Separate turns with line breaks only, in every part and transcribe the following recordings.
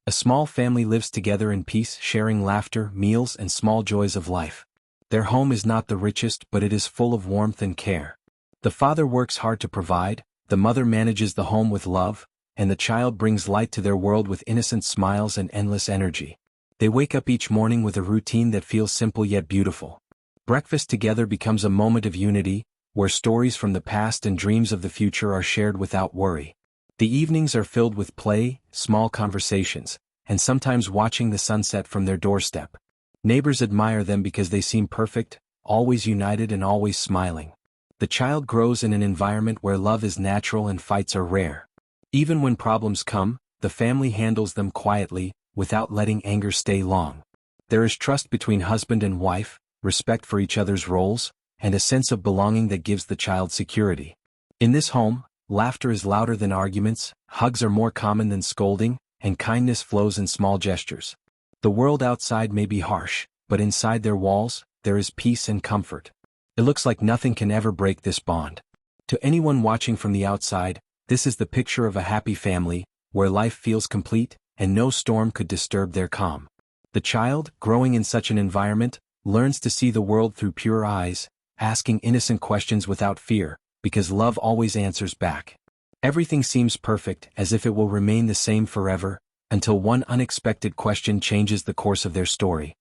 A small family lives together in peace, sharing laughter, meals, and small joys of life. Their home is not the richest, but it is full of warmth and care. The father works hard to provide, the mother manages the home with love, and the child brings light to their world with innocent smiles and endless energy. They wake up each morning with a routine that feels simple yet beautiful. Breakfast together becomes a moment of unity, where stories from the past and dreams of the future are shared without worry. The evenings are filled with play, small conversations, and sometimes watching the sunset from their doorstep. Neighbors admire them because they seem perfect, always united and always smiling. The child grows in an environment where love is natural and fights are rare. Even when problems come, the family handles them quietly, without letting anger stay long. There is trust between husband and wife, respect for each other's roles, and a sense of belonging that gives the child security. In this home, laughter is louder than arguments, hugs are more common than scolding, and kindness flows in small gestures. The world outside may be harsh, but inside their walls, there is peace and comfort. It looks like nothing can ever break this bond. To anyone watching from the outside, this is the picture of a happy family, where life feels complete, and no storm could disturb their calm. The child, growing in such an environment, learns to see the world through pure eyes, asking innocent questions without fear, because love always answers back. Everything seems perfect, as if it will remain the same forever, until one unexpected question changes the course of their story.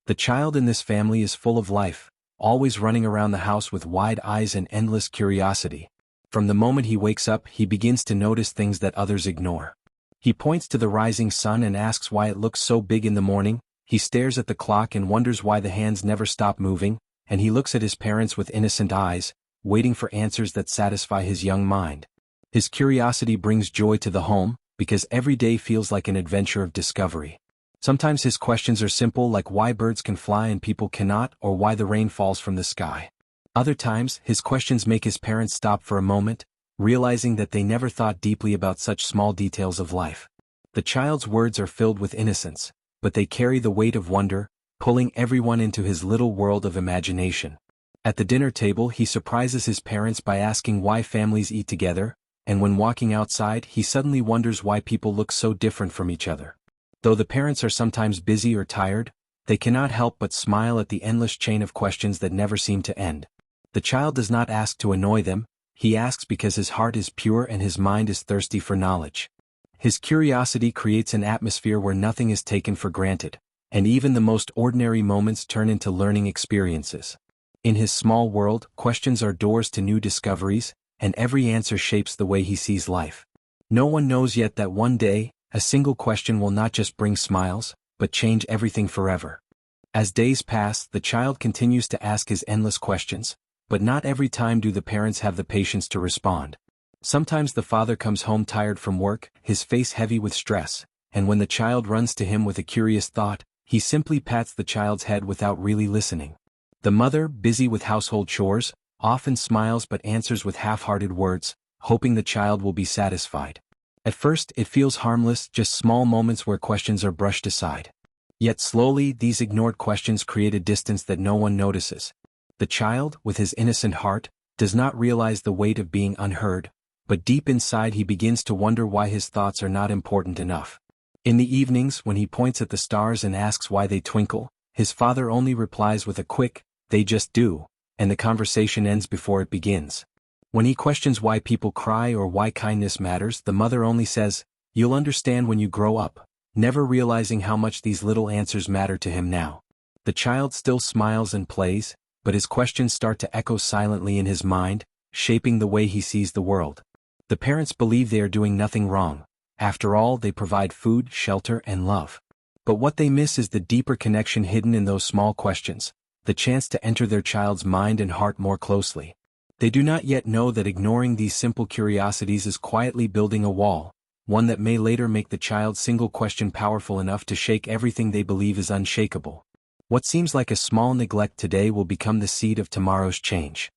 The child in this family is full of life, always running around the house with wide eyes and endless curiosity. From the moment he wakes up, he begins to notice things that others ignore. He points to the rising sun and asks why it looks so big in the morning, he stares at the clock and wonders why the hands never stop moving, and he looks at his parents with innocent eyes, waiting for answers that satisfy his young mind. His curiosity brings joy to the home, because every day feels like an adventure of discovery. Sometimes his questions are simple, like why birds can fly and people cannot, or why the rain falls from the sky. Other times, his questions make his parents stop for a moment, realizing that they never thought deeply about such small details of life. The child's words are filled with innocence, but they carry the weight of wonder, pulling everyone into his little world of imagination. At the dinner table, he surprises his parents by asking why families eat together, and when walking outside, he suddenly wonders why people look so different from each other. Though the parents are sometimes busy or tired, they cannot help but smile at the endless chain of questions that never seem to end. The child does not ask to annoy them, he asks because his heart is pure and his mind is thirsty for knowledge. His curiosity creates an atmosphere where nothing is taken for granted, and even the most ordinary moments turn into learning experiences. In his small world, questions are doors to new discoveries, and every answer shapes the way he sees life. No one knows yet that one day, a single question will not just bring smiles, but change everything forever. As days pass, the child continues to ask his endless questions, but not every time do the parents have the patience to respond. Sometimes the father comes home tired from work, his face heavy with stress, and when the child runs to him with a curious thought, he simply pats the child's head without really listening. The mother, busy with household chores, often smiles but answers with half-hearted words, hoping the child will be satisfied. At first, it feels harmless, just small moments where questions are brushed aside. Yet slowly, these ignored questions create a distance that no one notices. The child, with his innocent heart, does not realize the weight of being unheard, but deep inside he begins to wonder why his thoughts are not important enough. In the evenings, when he points at the stars and asks why they twinkle, his father only replies with a quick, "They just do," and the conversation ends before it begins. When he questions why people cry or why kindness matters, the mother only says, "You'll understand when you grow up," never realizing how much these little answers matter to him now. The child still smiles and plays, but his questions start to echo silently in his mind, shaping the way he sees the world. The parents believe they are doing nothing wrong. After all, they provide food, shelter, and love. But what they miss is the deeper connection hidden in those small questions, the chance to enter their child's mind and heart more closely. They do not yet know that ignoring these simple curiosities is quietly building a wall, one that may later make the child's single question powerful enough to shake everything they believe is unshakable. What seems like a small neglect today will become the seed of tomorrow's change.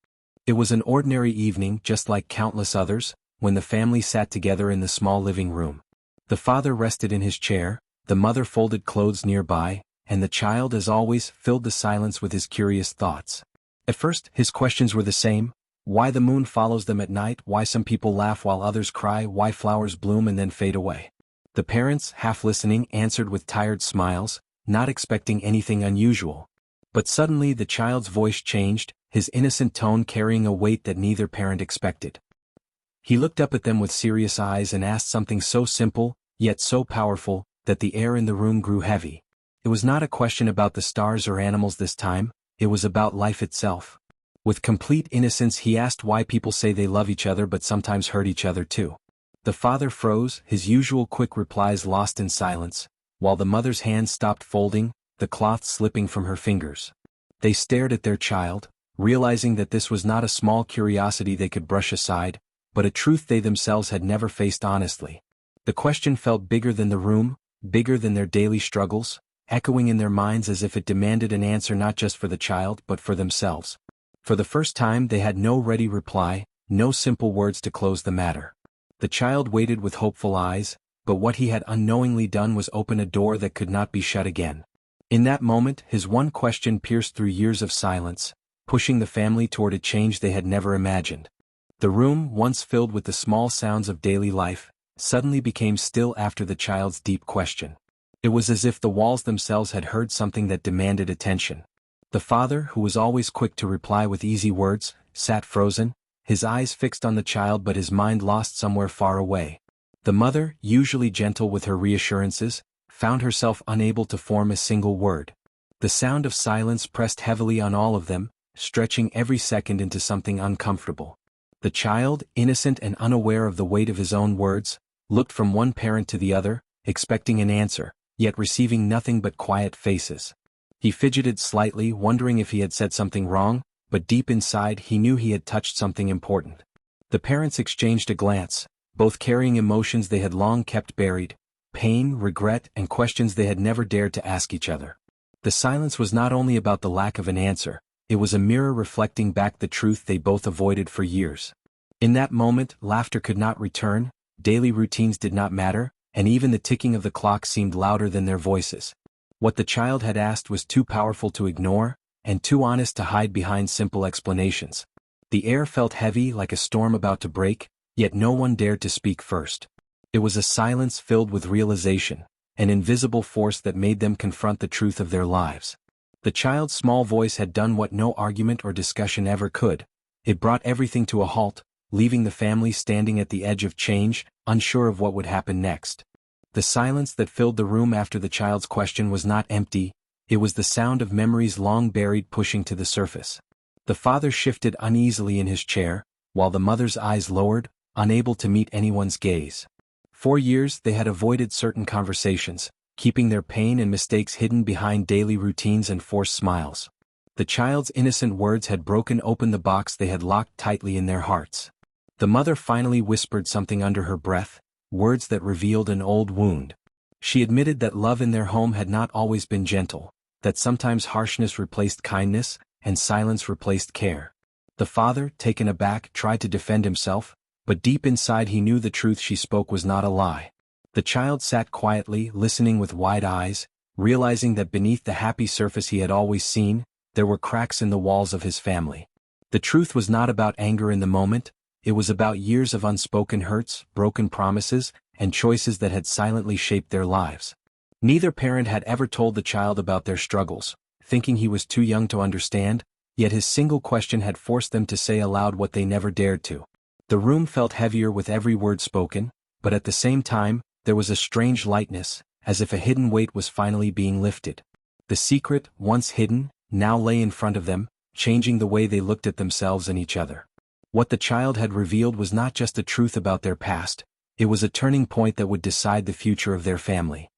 It was an ordinary evening, just like countless others, when the family sat together in the small living room. The father rested in his chair, the mother folded clothes nearby, and the child, as always, filled the silence with his curious thoughts. At first, his questions were the same: why the moon follows them at night, why some people laugh while others cry, why flowers bloom and then fade away. The parents, half listening, answered with tired smiles, not expecting anything unusual. But suddenly the child's voice changed, his innocent tone carrying a weight that neither parent expected. He looked up at them with serious eyes and asked something so simple, yet so powerful, that the air in the room grew heavy. It was not a question about the stars or animals this time, it was about life itself. With complete innocence he asked why people say they love each other but sometimes hurt each other too. The father froze, his usual quick replies lost in silence, while the mother's hands stopped folding, the cloth slipping from her fingers. They stared at their child, realizing that this was not a small curiosity they could brush aside, but a truth they themselves had never faced honestly. The question felt bigger than the room, bigger than their daily struggles, echoing in their minds as if it demanded an answer not just for the child but for themselves. For the first time they had no ready reply, no simple words to close the matter. The child waited with hopeful eyes, but what he had unknowingly done was open a door that could not be shut again. In that moment his one question pierced through years of silence, pushing the family toward a change they had never imagined. The room, once filled with the small sounds of daily life, suddenly became still after the child's deep question. It was as if the walls themselves had heard something that demanded attention. The father, who was always quick to reply with easy words, sat frozen, his eyes fixed on the child but his mind lost somewhere far away. The mother, usually gentle with her reassurances, found herself unable to form a single word. The sound of silence pressed heavily on all of them, stretching every second into something uncomfortable. The child, innocent and unaware of the weight of his own words, looked from one parent to the other, expecting an answer, yet receiving nothing but quiet faces. He fidgeted slightly, wondering if he had said something wrong, but deep inside he knew he had touched something important. The parents exchanged a glance, both carrying emotions they had long kept buried, pain, regret, and questions they had never dared to ask each other. The silence was not only about the lack of an answer, it was a mirror reflecting back the truth they both avoided for years. In that moment, laughter could not return, daily routines did not matter, and even the ticking of the clock seemed louder than their voices. What the child had asked was too powerful to ignore, and too honest to hide behind simple explanations. The air felt heavy like a storm about to break, yet no one dared to speak first. It was a silence filled with realization, an invisible force that made them confront the truth of their lives. The child's small voice had done what no argument or discussion ever could. It brought everything to a halt, leaving the family standing at the edge of change, unsure of what would happen next. The silence that filled the room after the child's question was not empty, it was the sound of memories long buried pushing to the surface. The father shifted uneasily in his chair, while the mother's eyes lowered, unable to meet anyone's gaze. For years they had avoided certain conversations, keeping their pain and mistakes hidden behind daily routines and forced smiles. The child's innocent words had broken open the box they had locked tightly in their hearts. The mother finally whispered something under her breath, words that revealed an old wound. She admitted that love in their home had not always been gentle, that sometimes harshness replaced kindness, and silence replaced care. The father, taken aback, tried to defend himself, but deep inside he knew the truth she spoke was not a lie. The child sat quietly, listening with wide eyes, realizing that beneath the happy surface he had always seen, there were cracks in the walls of his family. The truth was not about anger in the moment, it was about years of unspoken hurts, broken promises, and choices that had silently shaped their lives. Neither parent had ever told the child about their struggles, thinking he was too young to understand, yet his single question had forced them to say aloud what they never dared to. The room felt heavier with every word spoken, but at the same time, there was a strange lightness, as if a hidden weight was finally being lifted. The secret, once hidden, now lay in front of them, changing the way they looked at themselves and each other. What the child had revealed was not just the truth about their past, it was a turning point that would decide the future of their family.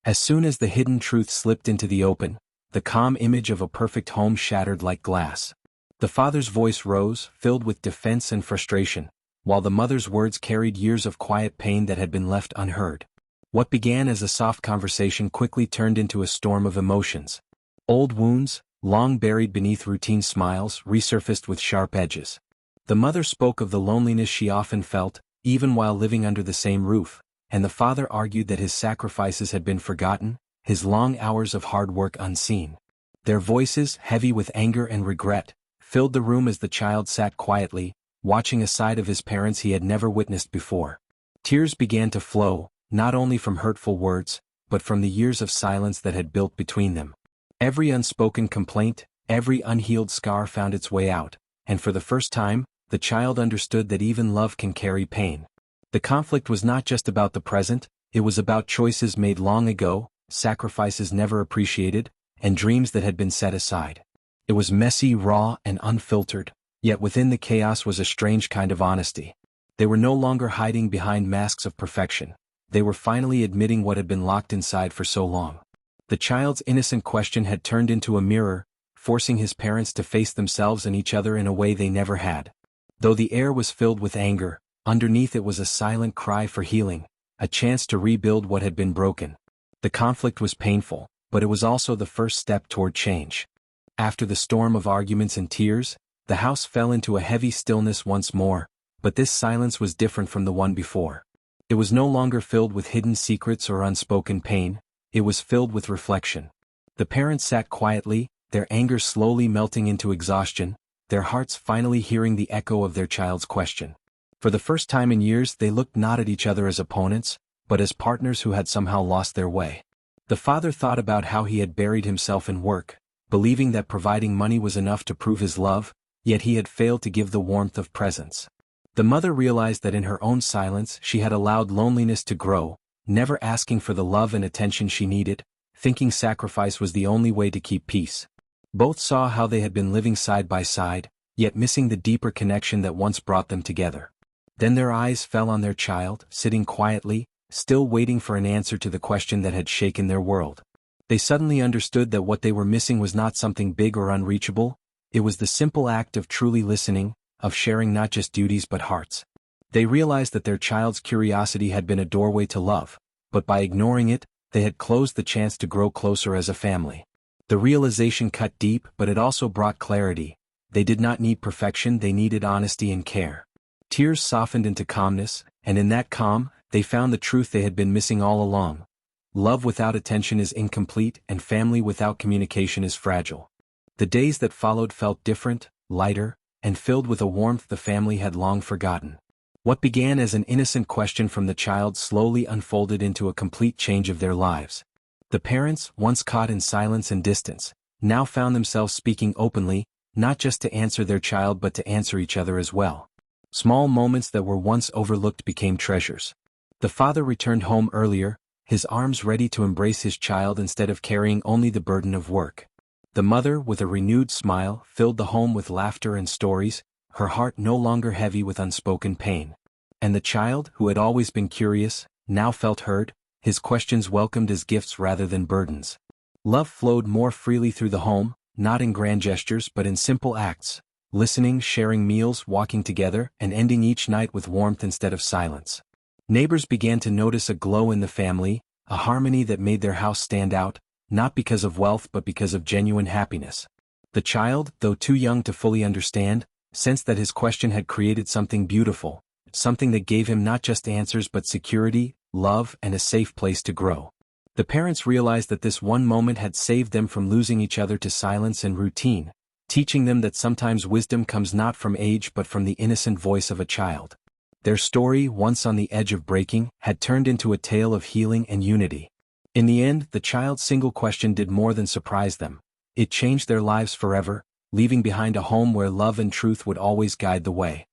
As soon as the hidden truth slipped into the open, the calm image of a perfect home shattered like glass. The father's voice rose, filled with defense and frustration, while the mother's words carried years of quiet pain that had been left unheard. What began as a soft conversation quickly turned into a storm of emotions. Old wounds, long buried beneath routine smiles, resurfaced with sharp edges. The mother spoke of the loneliness she often felt, even while living under the same roof, and the father argued that his sacrifices had been forgotten, his long hours of hard work unseen. Their voices, heavy with anger and regret, filled the room as the child sat quietly, watching a side of his parents he had never witnessed before. Tears began to flow, not only from hurtful words, but from the years of silence that had built between them. Every unspoken complaint, every unhealed scar found its way out, and for the first time, the child understood that even love can carry pain. The conflict was not just about the present, it was about choices made long ago, sacrifices never appreciated, and dreams that had been set aside. It was messy, raw, and unfiltered, yet within the chaos was a strange kind of honesty. They were no longer hiding behind masks of perfection. They were finally admitting what had been locked inside for so long. The child's innocent question had turned into a mirror, forcing his parents to face themselves and each other in a way they never had. Though the air was filled with anger, underneath it was a silent cry for healing, a chance to rebuild what had been broken. The conflict was painful, but it was also the first step toward change. After the storm of arguments and tears, the house fell into a heavy stillness once more, but this silence was different from the one before. It was no longer filled with hidden secrets or unspoken pain, it was filled with reflection. The parents sat quietly, their anger slowly melting into exhaustion, their hearts finally hearing the echo of their child's question. For the first time in years they looked not at each other as opponents, but as partners who had somehow lost their way. The father thought about how he had buried himself in work, believing that providing money was enough to prove his love, yet he had failed to give the warmth of presence. The mother realized that in her own silence she had allowed loneliness to grow, never asking for the love and attention she needed, thinking sacrifice was the only way to keep peace. Both saw how they had been living side by side, yet missing the deeper connection that once brought them together. Then their eyes fell on their child, sitting quietly, still waiting for an answer to the question that had shaken their world. They suddenly understood that what they were missing was not something big or unreachable, it was the simple act of truly listening, of sharing not just duties but hearts. They realized that their child's curiosity had been a doorway to love, but by ignoring it, they had closed the chance to grow closer as a family. The realization cut deep, but it also brought clarity. They did not need perfection, they needed honesty and care. Tears softened into calmness, and in that calm, they found the truth they had been missing all along. Love without attention is incomplete, and family without communication is fragile. The days that followed felt different, lighter, and filled with a warmth the family had long forgotten. What began as an innocent question from the child slowly unfolded into a complete change of their lives. The parents, once caught in silence and distance, now found themselves speaking openly, not just to answer their child but to answer each other as well. Small moments that were once overlooked became treasures. The father returned home earlier, his arms ready to embrace his child instead of carrying only the burden of work. The mother, with a renewed smile, filled the home with laughter and stories, her heart no longer heavy with unspoken pain. And the child, who had always been curious, now felt heard, his questions welcomed as gifts rather than burdens. Love flowed more freely through the home, not in grand gestures but in simple acts, listening, sharing meals, walking together, and ending each night with warmth instead of silence. Neighbors began to notice a glow in the family, a harmony that made their house stand out, not because of wealth but because of genuine happiness. The child, though too young to fully understand, sensed that his question had created something beautiful, something that gave him not just answers but security, love, and a safe place to grow. The parents realized that this one moment had saved them from losing each other to silence and routine, teaching them that sometimes wisdom comes not from age but from the innocent voice of a child. Their story, once on the edge of breaking, had turned into a tale of healing and unity. In the end, the child's single question did more than surprise them. It changed their lives forever, leaving behind a home where love and truth would always guide the way.